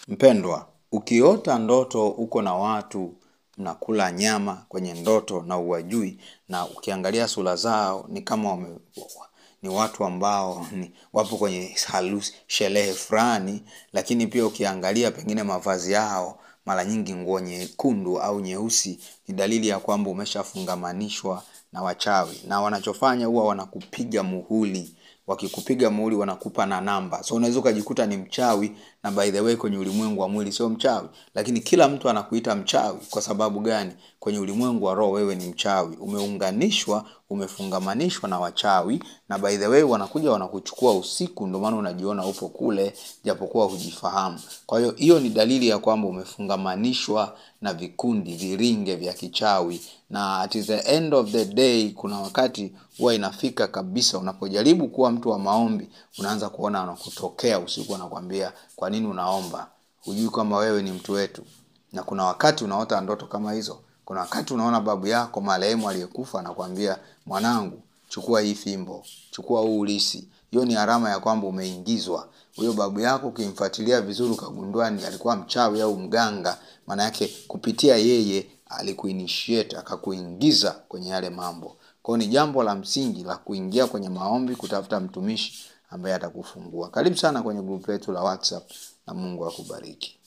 Mpendwa, ukiota ndoto uko na watu mnakula nyama kwenye ndoto na huwajui, na ukiangalia sura zao ni kama ni watu ambao wapo kwenye sherehe fulani, lakini pia ukiangalia pengine mavazi yao mara nyingi nguo nyekundu au nyeusi, ni dalili ya kwamba umeshafungamanishwa na wachawi. Na wanachofanya huwa wanakupiga muhuri. Wakikupiga muhuri wanakupa na namba. So unaweza ukajikuta ni mchawi, na by the way kwenye ulimwengu wa mwili sio mchawi, lakini kila mtu anakuita mchawi. Kwa sababu gani? Kwenye ulimwengu wa roho wewe ni mchawi. Umeunganishwa, umefungamanishwa na wachawi, na by the way wanakuja wanakuchukua usiku, ndio maana unajiona upo kule japokuwa hujifahamu. Kwa hiyo ni dalili ya kwamba umefungamanishwa na vikundi, viringe vya kichawi. Na at the end of the day kuna wakati huwa inafika kabisa unapojaribu kuwa mtu wa maombi, unaanza kuona anakutokea usiku anakuambia, kwa nini unaomba? Hujui kama wewe ni mtu wetu? Na kuna wakati unaota ndoto kama hizo. Kuna wakati unaona babu yako marehemu aliyekufa anakuambia, mwanangu, chukua hii fimbo, chukua huu ulisi. Hiyo ni alama ya kwamba umeingizwa. Huyo babu yako ukimfuatilia vizuri ukagundua ni alikuwa mchawi au mganga, maana yake kupitia yeye alikuinitiate, akakuingiza kwenye yale mambo. Kwa hiyo ni jambo la msingi la kuingia kwenye maombi, kutafuta mtumishi ambaye atakufungua. Karibu sana kwenye group letu la WhatsApp, na Mungu akubariki.